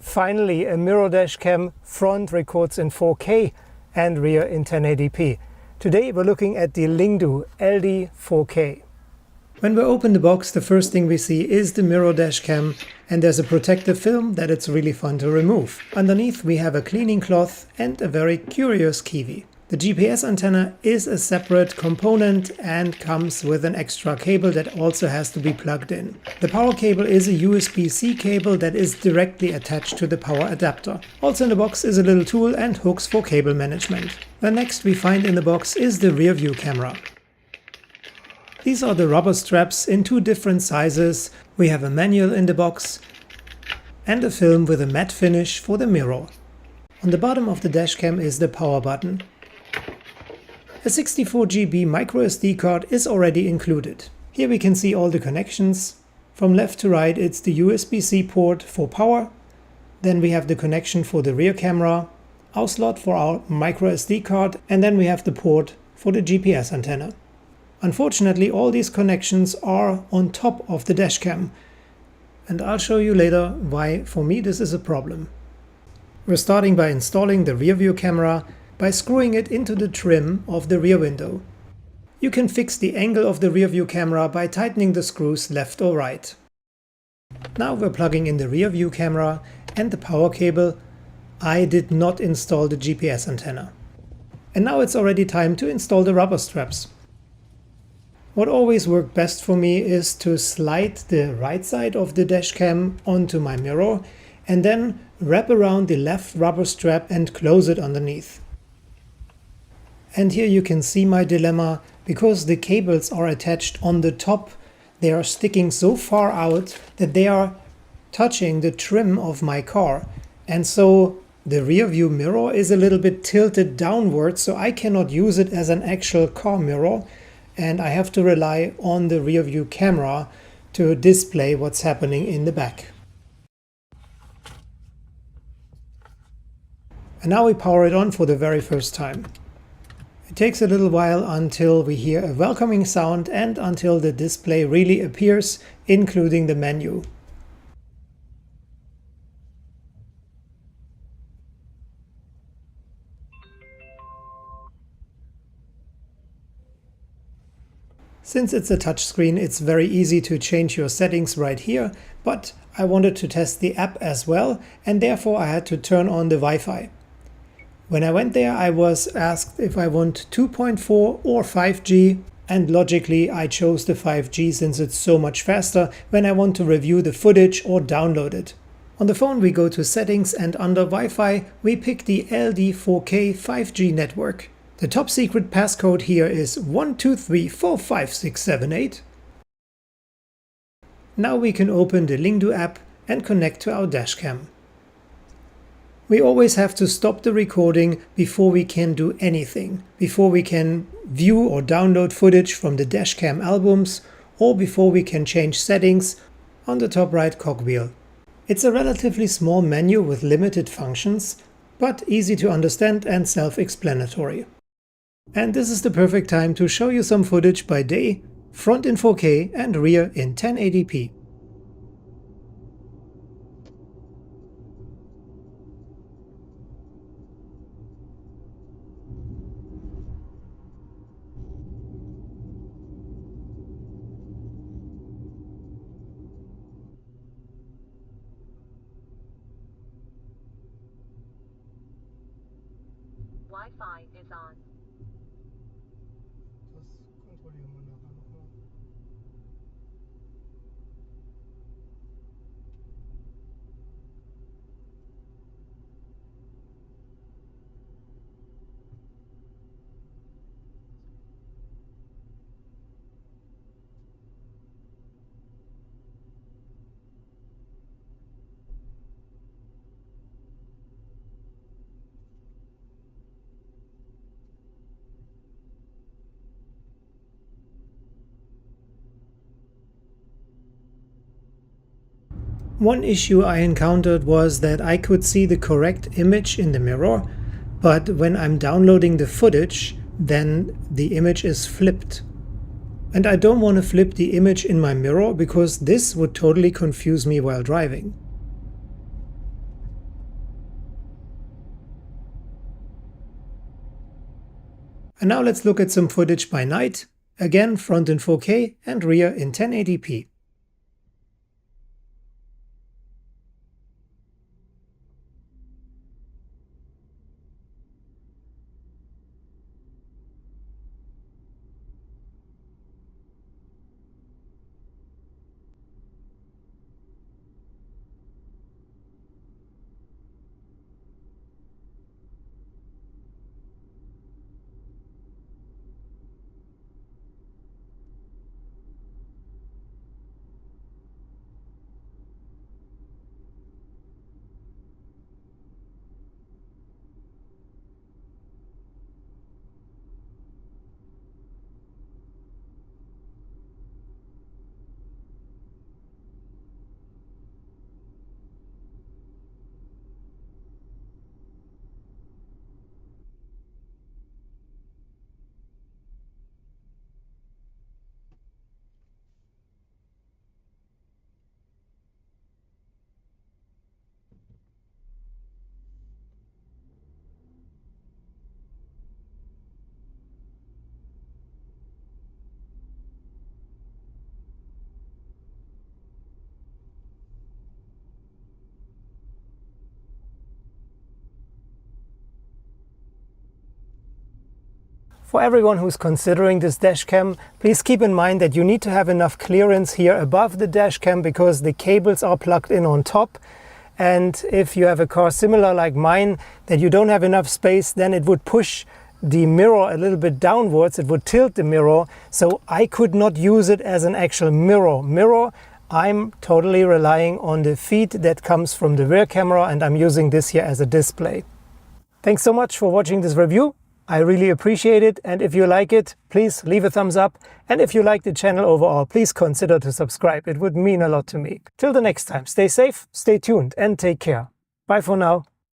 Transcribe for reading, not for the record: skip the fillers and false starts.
Finally, a mirror dashcam front records in 4K and rear in 1080p. Today we're looking at the LINGDU LD4K. When we open the box, the first thing we see is the mirror dashcam, and there's a protective film that it's really fun to remove. Underneath we have a cleaning cloth and a very curious kiwi. The GPS antenna is a separate component and comes with an extra cable that also has to be plugged in. The power cable is a USB-C cable that is directly attached to the power adapter. Also in the box is a little tool and hooks for cable management. The next we find in the box is the rear view camera. These are the rubber straps in two different sizes. We have a manual in the box and a film with a matte finish for the mirror. On the bottom of the dashcam is the power button. A 64 GB microSD card is already included. Here we can see all the connections. From left to right it's the USB-C port for power. Then we have the connection for the rear camera, our slot for our microSD card, and then we have the port for the GPS antenna. Unfortunately, all these connections are on top of the dashcam, and I'll show you later why for me this is a problem. We're starting by installing the rear view camera by screwing it into the trim of the rear window. You can fix the angle of the rear view camera by tightening the screws left or right. Now we're plugging in the rear view camera and the power cable. I did not install the GPS antenna. And now it's already time to install the rubber straps. What always worked best for me is to slide the right side of the dashcam onto my mirror and then wrap around the left rubber strap and close it underneath. And here you can see my dilemma, because the cables are attached on the top. They are sticking so far out that they are touching the trim of my car. And so the rear view mirror is a little bit tilted downwards, so I cannot use it as an actual car mirror. And I have to rely on the rear view camera to display what's happening in the back. And now we power it on for the very first time. It takes a little while until we hear a welcoming sound and until the display really appears, including the menu. Since it's a touchscreen, it's very easy to change your settings right here, but I wanted to test the app as well, and therefore I had to turn on the Wi-Fi. When I went there, I was asked if I want 2.4 or 5G, and logically I chose the 5G since it's so much faster when I want to review the footage or download it. On the phone we go to Settings, and under Wi-Fi we pick the LD4K 5G network. The top secret passcode here is 123456778. Now we can open the LINGDU app and connect to our dashcam. We always have to stop the recording before we can do anything, before we can view or download footage from the dashcam albums, or before we can change settings on the top right cogwheel. It's a relatively small menu with limited functions, but easy to understand and self-explanatory. And this is the perfect time to show you some footage by day, front in 4K and rear in 1080p. Wi-Fi is on. Das kontrollieren wir nachher nochmal. One issue I encountered was that I could see the correct image in the mirror, but when I'm downloading the footage, then the image is flipped. And I don't want to flip the image in my mirror because this would totally confuse me while driving. And now let's look at some footage by night. Again, front in 4K and rear in 1080p. For everyone who's considering this dashcam, please keep in mind that you need to have enough clearance here above the dashcam because the cables are plugged in on top. And if you have a car similar like mine, that you don't have enough space, then it would push the mirror a little bit downwards. It would tilt the mirror. So I could not use it as an actual mirror. I'm totally relying on the feed that comes from the rear camera, and I'm using this here as a display. Thanks so much for watching this review. I really appreciate it, and if you like it, please leave a thumbs up, and if you like the channel overall, please consider to subscribe. It would mean a lot to me. Till the next time, stay safe, stay tuned, and take care. Bye for now.